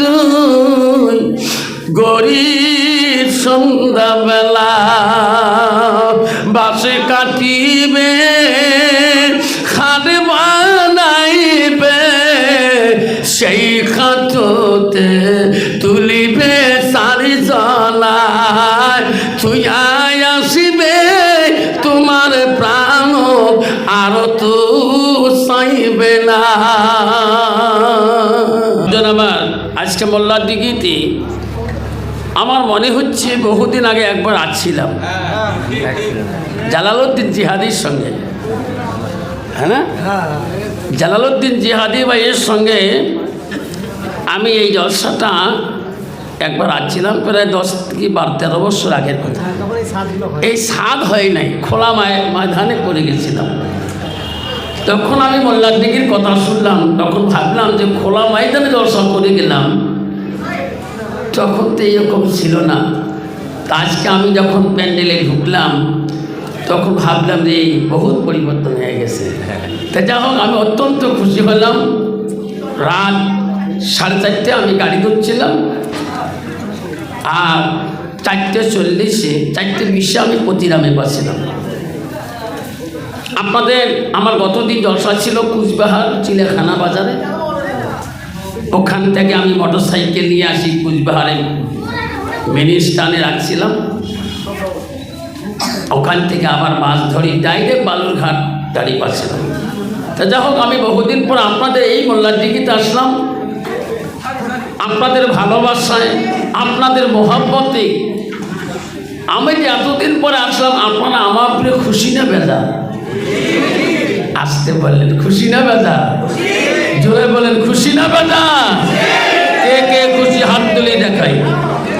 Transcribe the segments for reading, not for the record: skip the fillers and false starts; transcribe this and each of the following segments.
তুই গরিব সন্ধ্যাবেলা বাসে কাটিবে খাদ বানাইবে সেই খাততে তুলিবে সারি জলায় তুই আসিবে তোমার প্রাণ আর তো চাইবে না। আমার আজকে মোল্লার দিঘিতে আমার মনে হচ্ছে বহুদিন আগে একবার আসছিলাম জালালউদ্দিন জিহাদির সঙ্গে, হ্যাঁ না, জালালউদ্দিন জিহাদি ভাইয়ের সঙ্গে আমি এই জলসাটা একবার আসছিলাম, প্রায় 10 থেকে 12-13 বছর আগের কথা। এই স্বাদ হয় নাই, খোলা ময়দানে পড়ে গেছিলাম। তখন আমি মোল্লার দিঘির কথা শুনলাম, তখন ভাবলাম যে খোলা ময়দানে জলসা করে গেলাম, তখন তো এরকম ছিল না। আজকে আমি যখন প্যান্ডেলে ঢুকলাম তখন ভাবলাম যে বহুত পরিবর্তন হয়ে গেছে। তা যা হোক, আমি অত্যন্ত খুশি হলাম। রাত 4:30 আমি গাড়ি ধরছিলাম, আর 4:40 4:20 আমি প্রতিরামে পাচ্ছিলাম। আপনাদের আমার গতদিন জলসা ছিল কুচবিহার চিড়িয়াখানা বাজারে, ওখান থেকে আমি মোটর সাইকেল নিয়ে আসি কুচবিহারে মেন স্ট্যান্ডে রাখছিলাম, ওখান থেকে আবার বাস ধরি ডাইরেক্ট বালুরঘাট গাড়ি পাচ্ছিলাম। তা যা হোক, আমি বহুদিন পর আপনাদের এই মোল্লার দিঘিতে আসলাম। আপনাদের ভালোবাসায়, আপনাদের মোহাব্বতে আমি যে এতদিন পরে আসলাম, আপনারা আমার উপরে খুশি না বেজা? আসতে বললেন খুশি না বেজা? জোরে বলেন খুশি না বেজা? কে কে খুশি হাত তুলে দেখাই,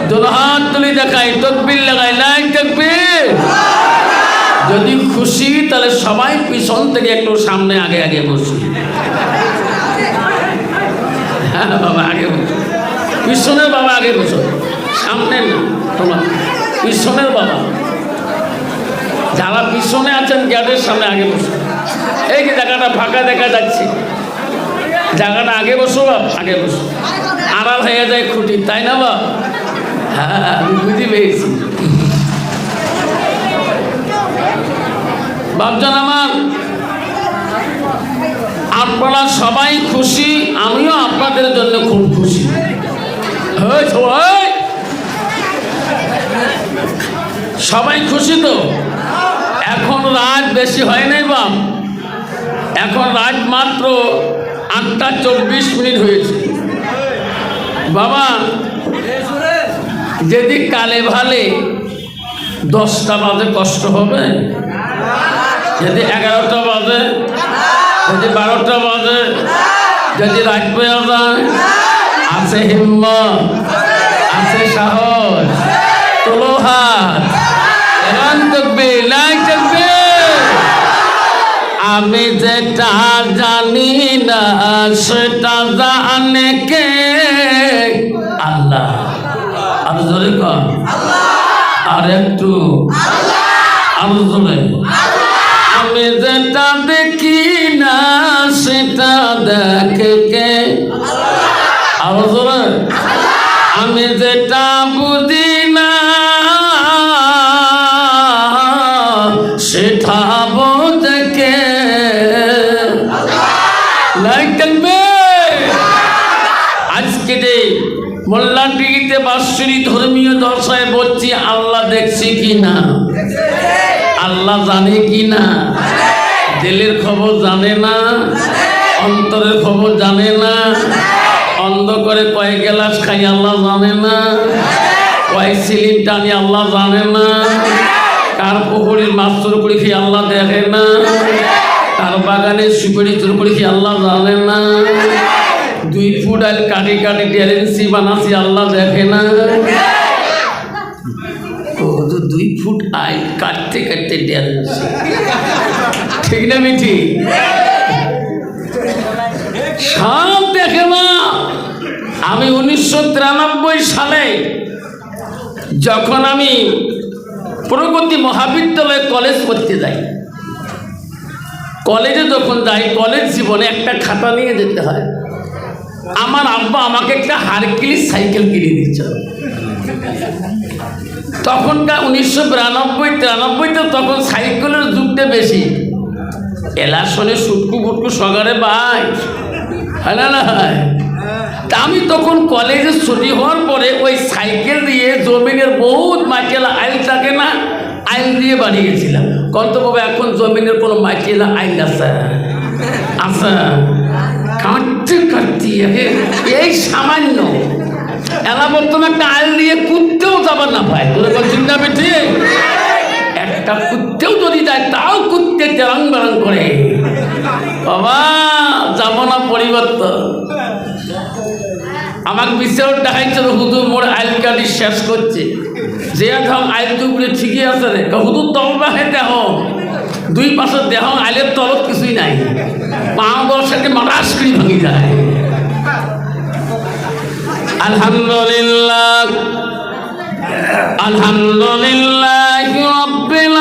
দোনো হাত তুলে দেখাই, তাকবীর লাগাই, লাইক তাকবীর। যদি খুশি তাহলে সবাই পিছন থেকে একটু সামনে আগে আগে বসি। হ্যাঁ বাবা, আগে বসো, পিছনের বাবা আগে বসো, সামনে না, তোমার পিছনের বাবা। যারা পিছনে আছেন গেটের সামনে আগে বসো। এই যে জায়গাটা ফাঁকা দেখা যাচ্ছে, জায়গাটা আগে বসো বাপ, আগে বসো, আড়াল হয়ে যায় খুঁটি, তাই না বাপ? হ্যাঁ, আমি বুঝি পেয়েছি। বাপজান আমার, আপনারা সবাই খুশি, আমিও আপনাদের জন্য খুব খুশি। সবাই খুশি তো? এখন রাত বেশি হয় নাই বাপ, এখন রাত মাত্র 8:24 হয়েছে বাবা। যদি কালে ভালে 10টা বাজে কষ্ট হবে, যদি 11টা বাজে, যদি 12টা বাজে, যদি রাত পেয়ে যায়, আছে হিম্মত, আছে সাহস, তোলো হাত, আমি যেটা জানি না সেটা জানে কে? আল্লাহ। আর জোরে কর, আর একটু আর জোরে। আমি যেটা দেখি না সেটা দেখে কে? আর জোরে। আমি যেটা বুঝি না সেটা বোঝে কে? আজকে যে মোল্লার দিঘিতে বাৎসরিক ধর্মীয় দশায় বলছি, আল্লাহ দেখছি কি না? আল্লাহ জানে কি না? দিলের খবর জানে না, অন্তরের খবর জানে না। অন্ধ করে কয় গ্লাস খাই আল্লাহ জানে না, কয় সিলিং টানি আল্লাহ জানে না, কার পুকুরের মাছ চোর করে খেয়ে আল্লাহ দেখে না, কার বাগানে সুপারি চোর করে খেয়ে আল্লাহ জানে না, 2 ফুট আইল কাটি কাটি ট্যালেন্সি বানাচ্ছি আল্লাহ দেখে না। 2 ফুট আইল কাটতে কাটতে ট্যালেন্সি, ঠিক না মিঠি? সব দেখে না। আমি 1993 সালে যখন আমি প্রগতি মহাবিদ্যালয়ে কলেজ পড়তে যাই, কলেজে যখন যাই, কলেজ জীবনে একটা খাতা নিয়ে যেতে হয়। আমার আব্বা আমাকে একটা হারকিউলিস সাইকেল কিনে দিচ্ছে। তখনকার 1992-93 তখন সাইকেলের যুগটা বেশি। এলাশনে সুটকু বুটকু সগারে ভাই, হ্যাঁ না? তা আমি তখন কলেজে ছুটি হওয়ার পরে ওই সাইকেল দিয়ে জমিনের বহুত মাটিয়ালা আইল থাকে না, আইল দিয়ে বানিয়েছিলাম। কন্তভাবে এখন জমিনের কোনো মাটিয়ালা আইল আছে? আচ্ছা, কাটতে কাটতে এই সামান্য এলা বর্তমানে একটা আইল দিয়ে কুত্তেও যাবার না ভাই, তোরা বলছেন না বেঠে? একটা কুত্তেও যদি যায় তাও কুত্তে তেরাং বেরাং করে। বাবা যাব না পরিবর্তন। আমাকে বিচার দেখাইছিল হুদুর মোর আইল কাটি শেষ করছে, যে এখন আইল টুকরে ঠিকই আছে রে, হুদুর তলবাহে দেহ দুই পাশে দেহ আইলের তলত কিছুই নাই, পাও দর্শকে মারাস করি ভাঙি যায়। আলহামদুলিল্লাহ আলহামদুলিল্লাহ রাব্বিল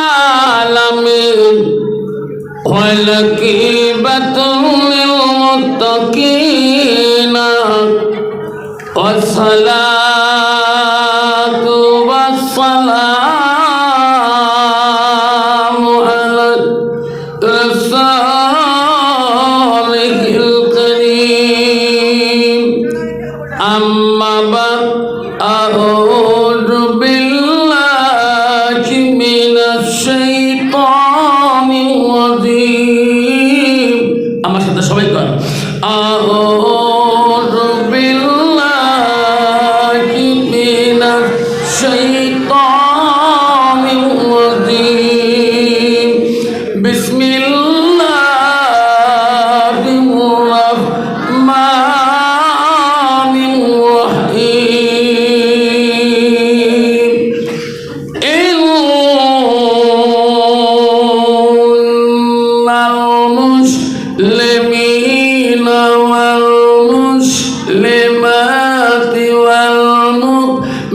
আলামিন ওয়াল আকিবাতুল লিল মুত্তাকিন ওয়াসসালাতু ওয়াসসালামু আলা রাসূলিল কারীম। আম্মা বা'দ, আউযু বিল্লাহি মিনাশ শাইতানির রাজীম। আমার সাথে সবাই কর, আউযু বিল্লাহি মিনাশ শাইতানির রাজীম। বিসমিল্লাহির রাহমানির রাহিম। ইন্নাল মুসলিমিনা ওয়াল মুসলিমাতি ওয়াল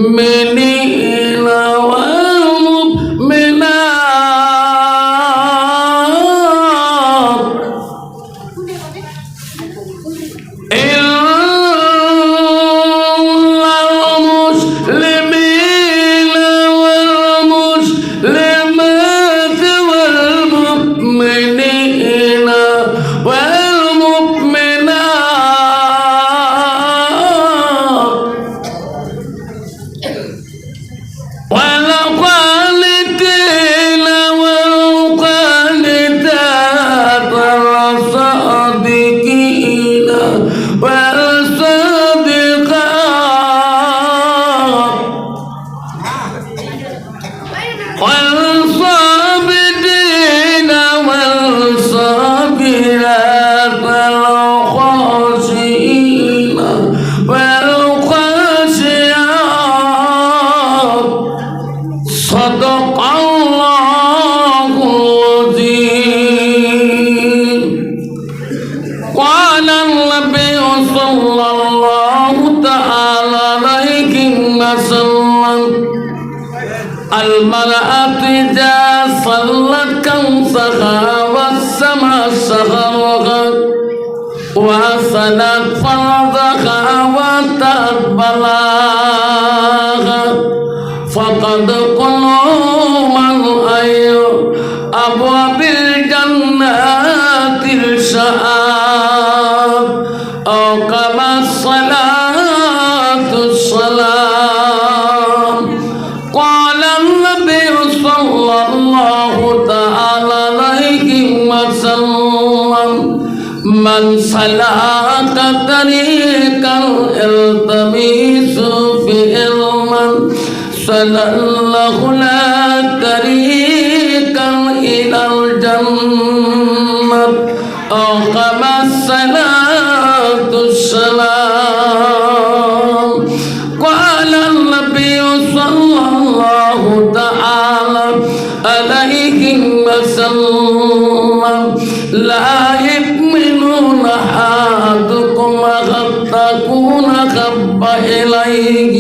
মুমিনিনা ওয়াল মুমিনাত والقانتين والقانتات والصادقين والصادقات والصابرين والصابرات والخاشعين والخاشعات. صدق الله العظيم. قال النبي صلى الله تعالى عليه وسلم: المرأة إذا صلت كمسها والسماء سخرها وحسنت فرجها وأتت بلاغها فقد قلوا من أي أبواب الجنات الشآب أو كما الصلاة السلام. قال النبي صلى الله تعالى عليه وسلم: من سلك طريقا يلتمس فيه علما سلله طريقا إلى الجنة أو كما الصلاة السلام. قال النبي صلى الله تعالى عليه وسلم: لا يؤمنون أحدكم حتى أكون أحب إليه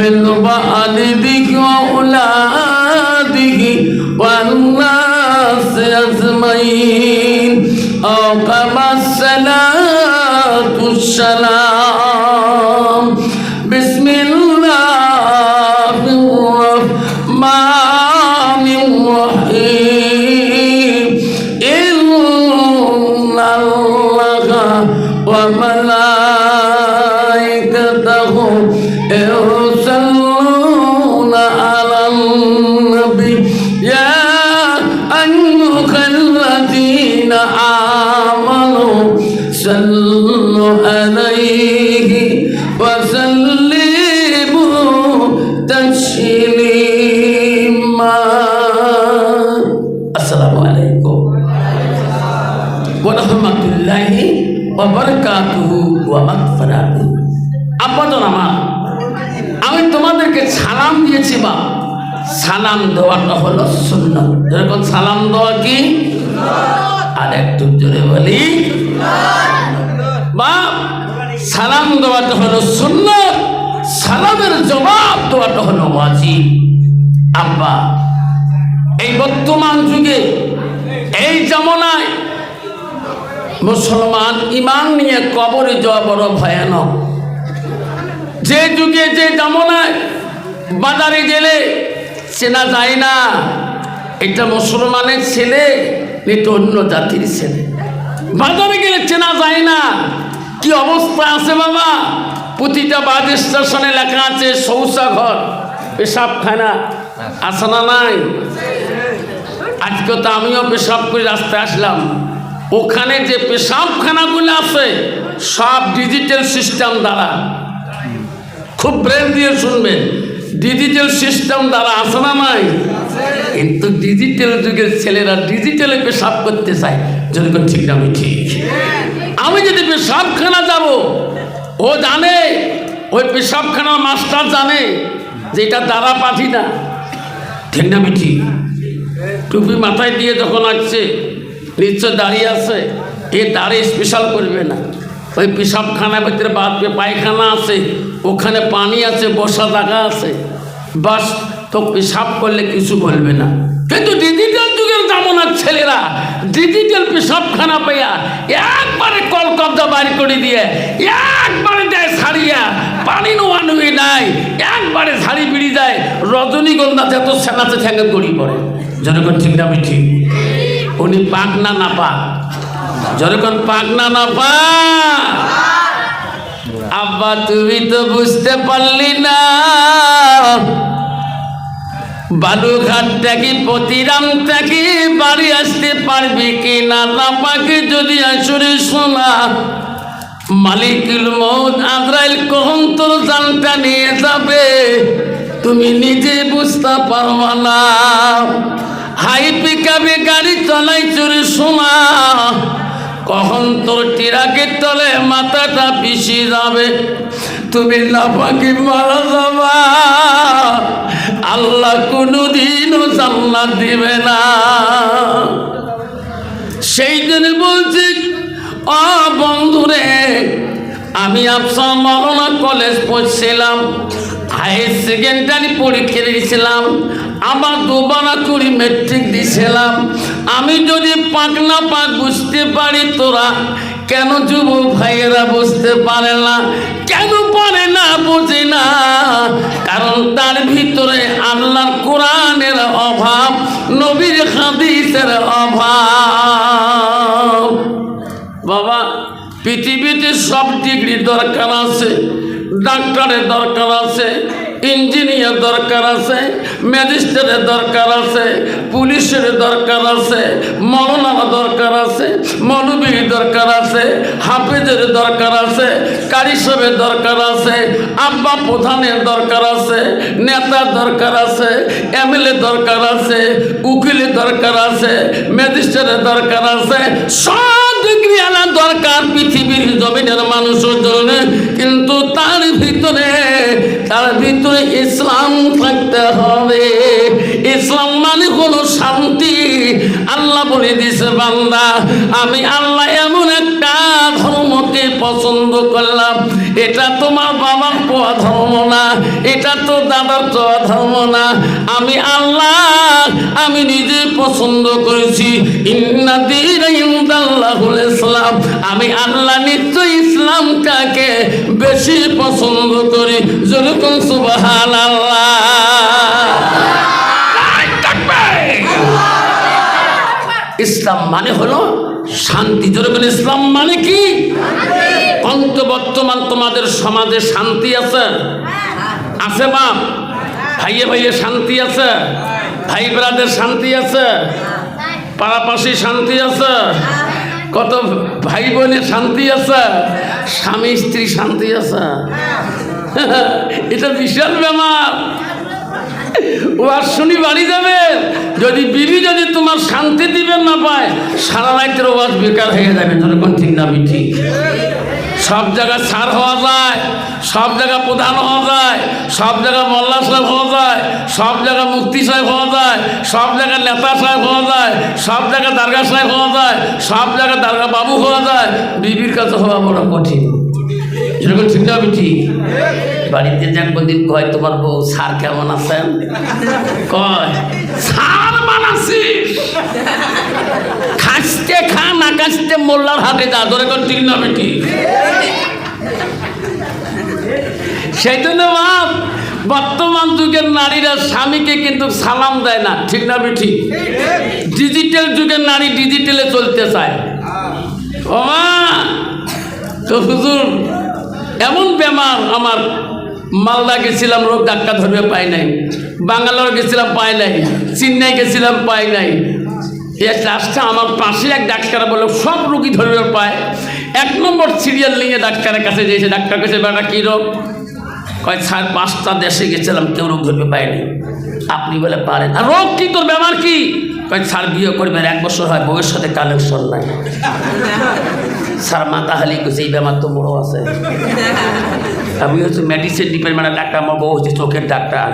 من والده وأولاده والناس أجمعين أو كما الصلاة সালাম। বিসমিল্লাহির রহমানির রহিম। ইন্নাল্লাহা ওয়া মালাইকাতাহু ইউসাল্লুনা আলান নবী ইয়া আইয়ুহাল্লাযীনা আমানু সাল্লু আলাইহি ওয়া সাল্লিমু তাসলিমা। আসসালামু আলাইকুম ওয়া রাহমাতুল্লাহি ওয়া বারাকাতুহু ওয়া মাগফিরাতুহু। আব্বাজান আমার, আমি তোমাদেরকে সালাম দিয়েছি বা সালাম দেওয়াটা হলো সুন্নাত। যেরকম সালাম দেওয়া কি, আর একটু জোরে বলি বা সালাম দেওয়াটা হলো সুন্নাত, সালামের জবাব দেওয়াটা হলো ওয়াজিব। আব্বা, এই বর্তমান যুগে এই জামানায় মুসলমান ইমান নিয়ে কবরে যাওয়া বড় ভয়ানক। যে যুগে যে জামানায় বাজারে গেলে চেনা যায় না এটা মুসলমানের ছেলে এটা অন্য জাতির ছেলে। বাজারে গেলে চেনা যায় না। কি অবস্থা আছে বাবা, প্রতিটা বাস স্টেশনে লেখা আছে শৌচাঘর, পেশাবখানা আছে না নাই? আজকে তো আমিও পেশাব করে রাস্তায় আসলাম, ওখানে যে পেশাবখানাগুলো আছে সব ডিজিটাল সিস্টেম দ্বারা, খুব ব্রেন দিয়ে শুনবেন, ডিজিটাল সিস্টেম দ্বারা আছে না নাই? কিন্তু ডিজিটাল যুগের ছেলেরা ডিজিটালে পেশাব করতে চায়। যদি ঠিক না আমি ঠিক, আমি যদি পেশাবখানা যাব, ও জানে, ওই পেশাবখানার মাস্টার জানে যে এটা দ্বারা পাঠি না, ঠিক না আমি ঠিক? টুপি মাথায় দিয়ে যখন আসছে নিশ্চয় দাঁড়িয়ে আছে, এ দাঁড়িয়ে স্পেশাল করবে না। ওই পেশাবখানার ভিতরে পায়খানা আছে, ওখানে পানি আছে, বসা জায়গা আছে, বাস তো পেশাব করলে কিছু বলবে না। কিন্তু ডিজিটাল যুগের জামানার ছেলেরা ডিজিটাল পেশাবখানা পাইয়া একবারে কলকব্জা বাড়ি করে দিয়ে একবারে দেয় ছাড়িয়া, পানি নোয়ানুই নাই, একবারে ঝাড়ি বিড়ি যায়, রজনীগন্ধা যত সেনাতে ঠেঙ্গে গড়ি পড়ে। যখন ঠিক না আমি ঠিক? উনি পাক না না পাক? যখন পাক না না পাক? আব্বা তুমি তো বুঝতে পারলি না, বালুঘাট থেকে পতিরাম থেকে বাড়ি আসতে পারবি কি না? না পাকে যদি আসরে শোনা, মালিকুল মউত আজরাইল কখন তোর জানটা নিয়ে যাবে তুমি নিজে বুঝতে পারবা না। হাই পিকআপে গাড়ি চলাই চুরি শোনা, কখন তোর টিরাকের তলে মাথাটা পিছিয়ে যাবে তুমি নাপাকি মারা যাবা। আল্লাহ কোনদিনও জান্নাত দিবে না। সেই জন্য বলছি, ও বন্ধুরে, আমি আফসার মাওলানা কলেজ পড়ছিলাম, হায়ার সেকেন্ডারি পরীক্ষা দিয়েছিলাম, আবার দুবার করে মেট্রিক দিয়েছিলাম। আমি যদি পাক না পাক বুঝতে পারি, তোরা কেন যুবক ভাইয়েরা বুঝতে পারে না? কেন পারে না? বোঝে না, কারণ তার ভিতরে আল্লাহর কোরআনের অভাব, নবীর হাদিসের অভাব। বাবা, পৃথিবীতে সব ডিগ্রি দরকার আছে, ডাক্তারের দরকার আছে, ইঞ্জিনিয়ার দরকার আছে, ম্যাজিস্ট্রেটের দরকার আছে, পুলিশের দরকার আছে, মৌলানার দরকার আছে, মৌলবীর দরকার আছে, হাফেজের দরকার আছে, কারি সাহেবের দরকার আছে, আব্বা প্রধানের দরকার আছে, নেতার দরকার আছে, এমএলএ দরকার আছে, উকিলের দরকার আছে, ম্যাজিস্ট্রেটের দরকার আছে, সব ডিগ্রি আনা দরকার পৃথিবীর জমিনের মানুষের জন্য। কিন্তু তার ভিতরে ইসলাম থাকতে হবে। ইসলাম মানে হলো শান্তি। আল্লাহ বলে দিছে, বান্দা আমি আল্লাহ এমন একটা ধর্মকে পছন্দ করলাম, এটা তোমার বাবার পোয়া ধর্ম না, এটা তো দাদার পোয়া ধর্ম না। আমি আল্লাহ, আমি নিজে পছন্দ করেছি। ইন্না দীনা ইনদাল্লাহুল ইসলাম, আমি আল্লাহ নিশ্চয় ইসলামটাকে বেশি পছন্দ করি। যেরকম সুবহানাল্লাহ। ইসলাম মানে হলো শান্তি। যেরকম ইসলাম মানে কি? অন্ত বর্তমান তোমাদের সমাজে শান্তি আছে? আছে বাপ? ভাইয়ে ভাইয়ে শান্তি আছে? ভাই ব্রাদের শান্তি আছে? পাড়াপাশি শান্তি আছে? কত ভাই বোনের শান্তি আছে? স্বামী স্ত্রী শান্তি আছে? এটা বিশাল ব্যাপার। ও আর শুনি বাড়ি যাবে, যদি বিবি যদি তোমার শান্তি দিবেন না পায়, সারা রাতের ওয়াজ বেকার হয়ে যাবে। যখন ঠিক না ঠিক, সব জায়গায় স্যার হওয়া যায়, সব জায়গায় প্রধান হওয়া যায়, সব জায়গায় মোল্লা সাহেব হওয়া যায়, সব জায়গায় মুফতি সাহেব হওয়া যায়, সব জায়গায় নেতা সাহেব হওয়া যায়, সব জায়গায় দারগা সাহেব হওয়া যায়, সব জায়গায় দারগা বাবু হওয়া যায়। বিবির কাছে হওয়া বড় কঠিন। যেরকম ঠিক না ঠিক, বাড়িতে যাক বদিন কয় তোমার বউ স্যার কেমন আছেন, কয় স্যার বানাচ্ছিস, খাসতে খা না কাশতে মোল্লার হাতে যা। ধরে কোন ঠিক না বেটি? সেই জন্য বাপ, বর্তমান যুগের নারীরা স্বামীকে কিন্তু সালাম দেয় না। ঠিক না বেটি? ডিজিটাল যুগের নারী ডিজিটালে চলতে চায়। ও মা, তো হুজুর এমন বেমার, আমার মালদা গেছিলাম, রোগ ডাক্তার ধরবে পাই নাই, বাঙ্গালোর গেছিলাম পাই নাই, চেন্নাই গেছিলাম পাই নাই। এই লাস্টে আমার পাশে এক ডাক্তার বলে সব রোগী ধরবে পায়। 1 নম্বর সিরিয়াল নিয়ে ডাক্তারের কাছে যেয়েছে। ডাক্তার কাছে বেটা কী রোগ? কয় স্যার 5টা দেশে গেছিলাম, কেউ রোগ ধরবে পায়নি, আপনি বলে পারেন। আর রোগ কী, তোর বেমার কি? কয় স্যার বিয়ে করবেন 1 বছর হয়, বউয়ের সাথে কালেকশন নাই। স্যার মাথা হালি করছে, এই বেমার তো বড় আছে। আমি হচ্ছে মেডিসিন ডিপার্টমেন্টের ডাক্তার, আমার বউ হচ্ছে চোখের ডাক্তার।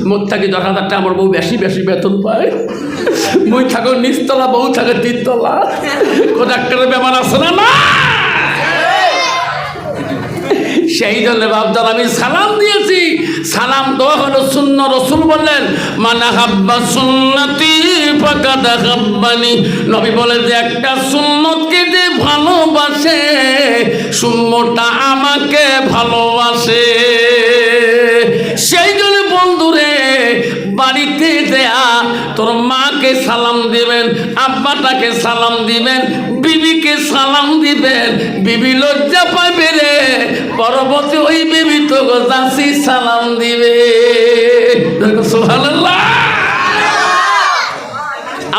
মোট থাকি 10,000 টাকা, আমার বউ বেশি বেশি বেতন পায়। মই থাকো নিচতলা, বউ থাকে 3 তলা। ও ডাক্তারের বেমার আছে না? না। সেই জন্য বাপদার আমি সালাম দিয়েছি। সালাম দেওয়া হলো শূন্য। রসুল বললেন মান হাব্বা সুন্নতি ফাকাদ হাব্বানি। নবী বলে যে একটা সুন্নতকে যে ভালোবাসে, সুন্নতটা আমাকে ভালোবাসে। সেই জন্য বন্ধুরে, বাড়িতে দেয়া তোর মাকে সালাম দিবেন, আব্বাটাকে সালাম দিবেন, বিবিকে সালাম দিবেন। বিবি লজ্জা পাবে রে, পরবর্তী ওই বিবি তো যাচ্ছি সালাম দিবে। সুবহানাল্লাহ।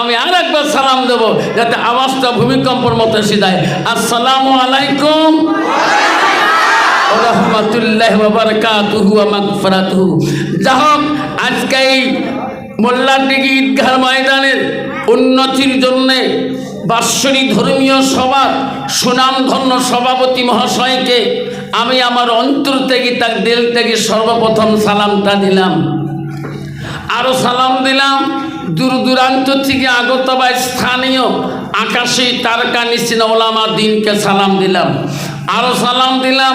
আমি আর একবার সালাম দেবো যাতে আওয়াজটা ভূমিকম্পের মতো এসে যায়। আসসালামু আলাইকুম রাহমাতুল্লাহি ওয়া বারাকাতুহু ওয়া মাগফিরাতুহু। যা হোক, আজকে এই মোল্লারদিঘি ঈদগাহ ময়দানের উন্নতির জন্যে বাৎসরিক ধর্মীয় সভা সুনামধন্য সভাপতি মহাশয়কে আমি আমার অন্তর থেকে, তার দিল থেকে সর্বপ্রথম সালামটা দিলাম। আরও সালাম দিলাম দূর দূরান্ত থেকে আগত বা স্থানীয় আকাশী তারকা নিশ্চিন ওলামা দিনকে সালাম দিলাম। আরও সালাম দিলাম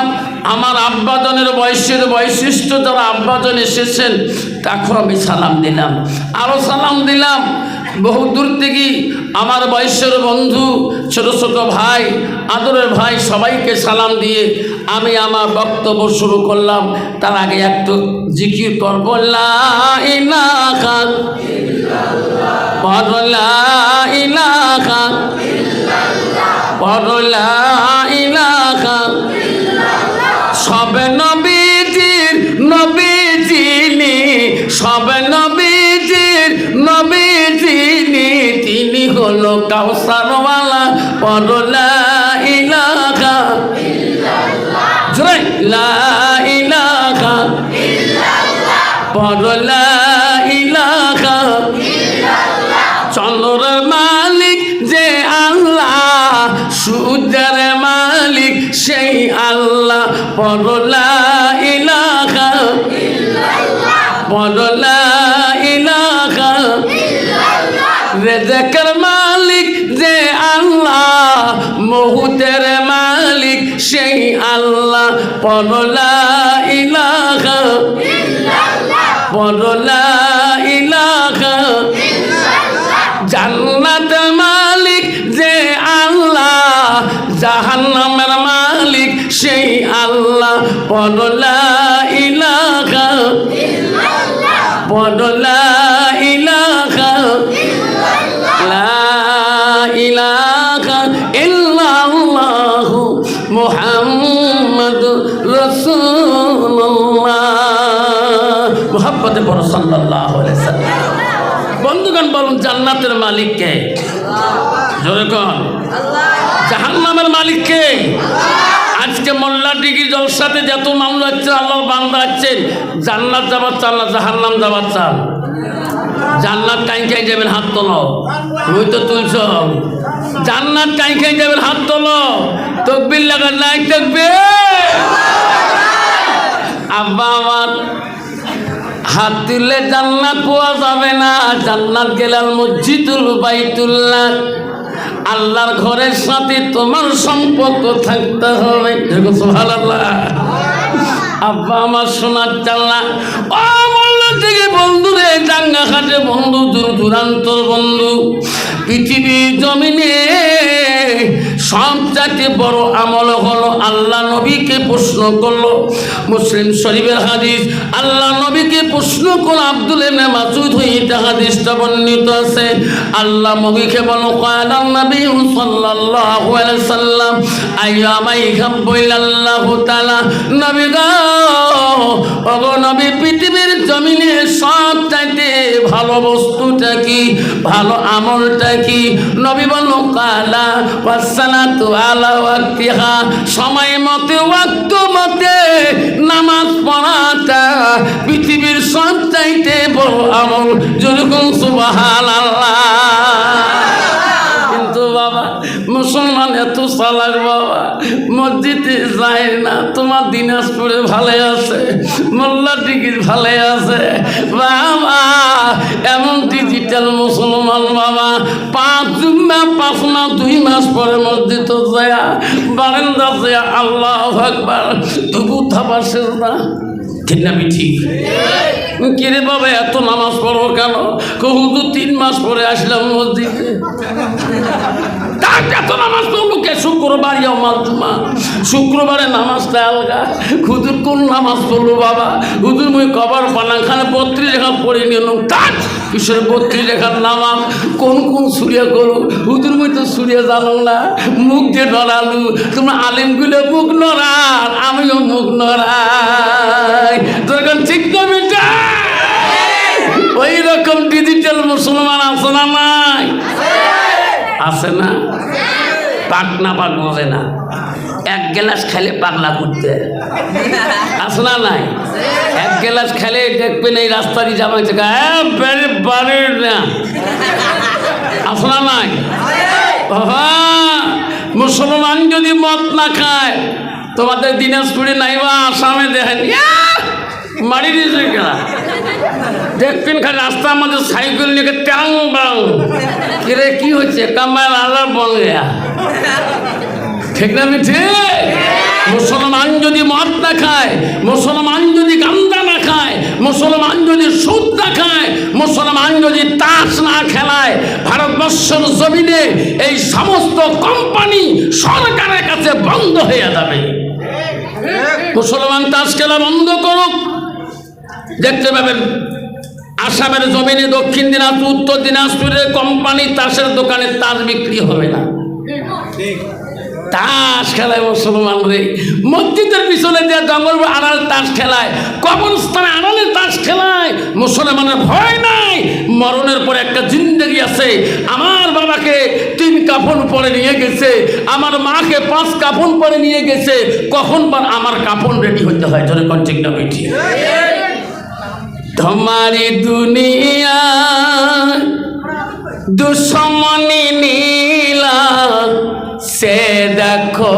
আমার আব্বাজনের বয়সের বৈশিষ্ট্য যারা আব্বাজন এসেছেন তাকেও আমি সালাম দিলাম। আরও সালাম দিলাম বহু দূর থেকে আমার বয়সের বন্ধু, ছোট ছোট ভাই, আদরের ভাই, সবাইকে সালাম দিয়ে আমি আমার বক্তব্য শুরু করলাম। তার আগে একটু জিকির করব। লা ইলাহা ইল্লাল্লাহ, লা ইলাহা ইল্লাল্লাহ, লা ইলাহা ইল্লাল্লাহ। সবে নবীজির নবী যিনি, সবে নবীজির নবী যিনি, তিনি হলো কাউসারওয়ালা। লা ইলাহা ইল্লাল্লাহ, জোরে লা ইলাহা ইল্লাল্লাহ, লা ইলাহা ইল্লাল্লাহ। চন্দ্রের মালিক যে আল্লাহ, সূর্যের মালিক সেই আল্লাহ। লা ইলাহা ইল্লাল্লাহ, লা ইলাহা ইল্লাল্লাহ। রিজকের মালিক যে আল্লাহ, মহুতের মালিক সেই আল্লাহ। পড়ো লা ইলাহা ইল্লাল্লাহ, পড়ো লা ইলাহা ইল্লাল্লাহ। জান্নাতের মালিক যে আল্লাহ, জাহান্নামের মালিক সেই আল্লাহ। পড়ো লা ইলাহা ইল্লাল্লাহ, পড়ো লা ইলাহা ইল্লাল্লাহ, লা ইলাহা ইল্লাল্লাহ মুহাম্মাদুর রাসূলুল্লাহ। মুহাব্বতে পড়ো সাল্লাল্লাহু আলাইহি সাল্লাম। বন্ধুগণ বলুন, জান্নাতের মালিক কে? জোরে কোন? জাহান্নামের মালিক কে? আজকে মোল্লা ডিগ্রি জলসাতে যত মামলা হচ্ছে, আল্লাহর বান্দা আছেন, জান্নাত যাবার চান না জাহান্নাম যাবার চান? জান্নাত কাই খাই যাবেন? হাত তোলো। ওই তো তুলছ। জান্নাত কাই খাই যাবেন? হাত তোলো। তাকবীর লাগা, নাই তাকবীর। আব্বা আমার হাত তুললে জান্নাত পাওয়া যাবে না। জান্নাত গেলে মসজিদুল বাইতুল্লাহ, আল্লাহর ঘরের সাথে তোমার সম্পর্ক থাকতে হবে। সুবহানাল্লাহ। আব্বা আমার সোনার চাল্লা, ও মোল্লা থেকে বন্ধু রে, জাঙ্গাঘাটে বন্ধু, দূর দূরান্তর বন্ধু, পৃথিবীর জমিনে সবচাইতে বড় আমল হলো আল্লাহ নবীকে প্রশ্ন করলো। মুসলিম শরীফের হাদিস, আল্লাহ নবীকে প্রশ্ন করলো আব্দুল ইবনে মাসউদ হইতে হাদিসটা বর্ণিত আছে। আল্লাহ নবীকে বলো, ক্বালা নবী সাল্লাল্লাহু আলাইহি সাল্লাম আইয়ামাই হাব্বুল্লাহু তাআলা, নবী গো, ওগো নবী, পৃথিবীর জমিনে সবচাইতে ভালো বস্তুটা কি, ভালো আমলটা কি? নবী বলল, ক্বালা ওয়াসসালাতু আলা ওয়াক্তিহা, সময় মতে ওয়াক্ত মতে নামাজ পড়াটা পৃথিবীর সবচাইতে বড় আমল। যেরকম সুবহানাল্লাহ। কিন্তু বাবা মুসলমান এত চালাক বাবা, মসজিদে যায় না। তোমার দিনাজপুরে ভালো আছে, মোল্লা ডিগ্রি ভালো আছে বাবা, এমন ডিজিটাল মুসলমান বাবা, 5 না 2 মাস পরে মসজিদ যায়, বারান্দা যায় আল্লাহু আকবার, তবু থাবা সেজদা। ঠিক না? ঠিক। কিরে বাবা এত নামাজ পড়ো কেন? হুজুর 3 মাস পরে আসলাম মসজিদে। এত নামাজ পড়লো কে? শুক্রবার জুমা, শুক্রবারে নামাজটা আলগা। হুজুর কোন নামাজ পড়লো বাবা? হুজুর মুই কবর পানাখানে 32 রেখা পড়ে নিলাম। তার কিসের 32 রেখার নামাজ? কোন কোন সুরিয়া করো? হুজুর মুই তো সুরিয়া জানো না, মুখ দিয়ে ডরালু। তোমরা আলেমগুলো মুখ নড়ার, আমিও মুখ নড়াই। তখন ঠিক কমে যায়। ওই রকম ডিজিটাল মুসলমান আছে না নাই? আছে না? পাক না পাক বোঝে না, 1 গ্লাস খেলে পাগলা করতে আছে না নাই? 1 গ্লাস খেলে দেখবেন এই রাস্তারই জামা থেকে বাড়ি না, আছে না নাই? মুসলমান যদি মদ না খায়, তোমাদের দিনাজপুরে নাইবা আসামে দেখেন মারি দিয়েছে কেনা, দেখবেন খালি রাস্তার মধ্যে সাইকেল নিয়ে ট্যাং বাং, কিরে কি হচ্ছে? কামায় আল্লাহ বল গেয়া। ঠিক না? আমি ঠিক। মুসলমান যদি মদ না খায়, মুসলমান যদি গান্দা না খায়, মুসলমান যদি সুদ না খায়, মুসলমান যদি তাস না খেলায়, ভারতবর্ষের জমিনে এই সমস্ত কোম্পানি সরকারের কাছে বন্ধ হয়ে যাবে। মুসলমান তাস খেলা বন্ধ করুক, দেখতে পাবেন আসামের জমিনে দক্ষিণ দিনাজপুর, উত্তর দিনাজপুরের কোম্পানি তাসের দোকানে তাস বিক্রি হবে না। তাস খেলায় মুসলমান রে, মসজিদের পিছনে যে জঙ্গল আড়াল তাস খেলায়, কবরস্থানে আড়ালে তাস খেলায়। মুসলমানের ভয় নাই, মরণের পরে একটা জিন্দগি আছে। আমার বাবাকে 3 কাফন পরে নিয়ে গেছে, আমার মাকে 5 কাফন পরে নিয়ে গেছে, কখন আমার কাফন রেডি হইতে হয়? জোরে কোন ঠিক না বেঠি? তোমারি দুনিয়া দুশ্মনী নীলা সে দেখো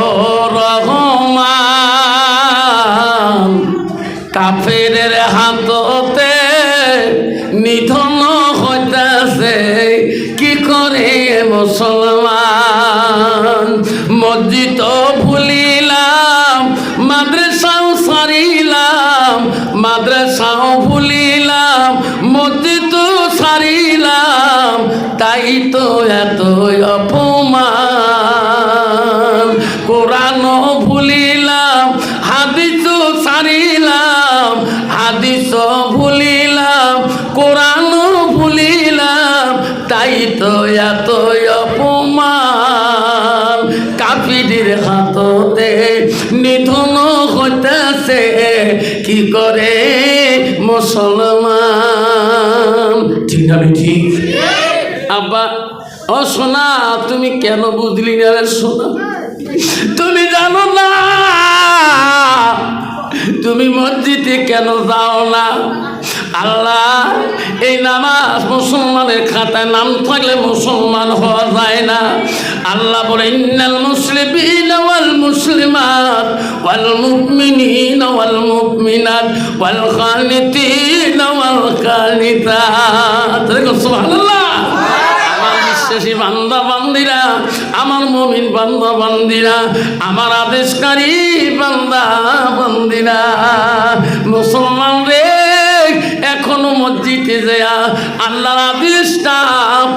রহমান, কাফেরের হাততে নিধন হইতেছে কি করে মুসলমান। মসজিদ ভুলিলাম, মাদ্রাসা মাদ্রাসাও ভুলিলাম, মসজিদ সারিলাম, তাই তো এত অপমান। কোরআনও ভুলিলাম, হাদিসও সারিলাম, হাদিসও ভুলিলাম, কোরআনও ভুলিলাম, তাই তো এত অপমান। কাফিরের হাততে নিধন হইতেছে কি করে মুসলমান। ঠিক না ঠিক? আব্বা, ও সোনা, তুমি কেন বুঝলি না রে সোনা? তুমি জানো না তুমি মসজিদে কেন যাও না? আল্লাহ, এই নামাজ মুসলমানের খাতায় নাম থাকলে মুসলমান হওয়া যায় না। আল্লাহ বলে, ইন্নাল মুসলিমিনা ওয়াল মুসলিমাত ওয়াল মুমিনিনা ওয়াল মুমিনাত ওয়াল কানিতিনা ওয়াল কানিতাত। সুবহানাল্লাহ। আমার বিশ্বাসী বান্দা বান্দিরা, আমার মুমিন বান্দা বান্দিরা, আমার আদেশকারী বান্দা বান্দিরা, মুসলমান রে, এখনো মসজিদে যায় আল্লাহর আদেশটা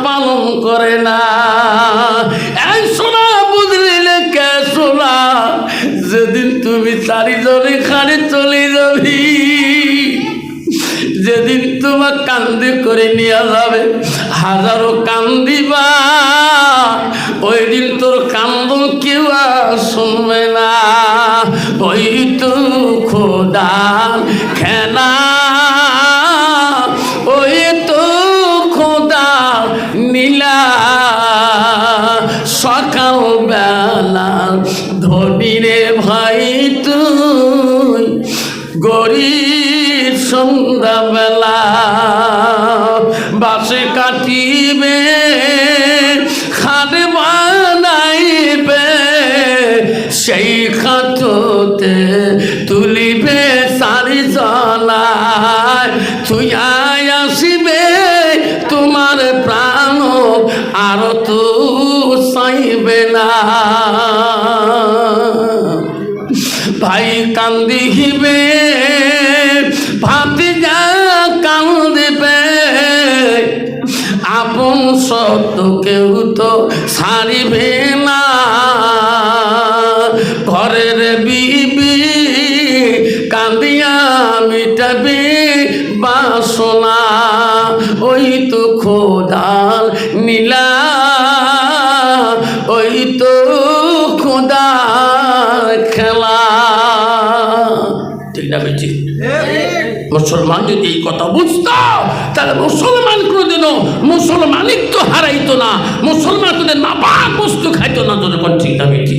পালন করে না। এই সোনা, বুঝলি না কে সোনা? যেদিন তুমি চারিজনে খানে চলে যাবি, যেদিন তোমার কান্দে করে নিয়ে যাবে, হাজারো কান্দিবা, ওই দিন তোর কান্দন কেউ শুনবে না। ওই তো খোদার খেলা, ওই তো খোদার নীলা, সকাল বেলা ধনী রে ভাই তুই, গরিব সন্ধ্যাবেলা বাসে কাটিবে, খাদে বানাইবে, সেই খাততে তুলিবে সারি জলায়, তুই আসিবে তোমার প্রাণ আর তো চাইবে না। ভাই কান্দিবে, ভাতিজা কান্দিবে, আপন সত্য কেউ তো ছাড়িবে না। ঘরের বিবি কান্দিয়া মিটাবে বাসনা, ওই তো খোদার নীলা, ওই তো খোদার খেলা। ঠিক না বেশি? মুসলমান যদি এই কথা বুঝতো, তাহলে মুসলমান কোনোদিনও মুসলমানিত্ব হারাইতো না, মুসলমান কোনোদিন নাপাক বস্তু খাইতো না। যখন ঠিক না বেশি?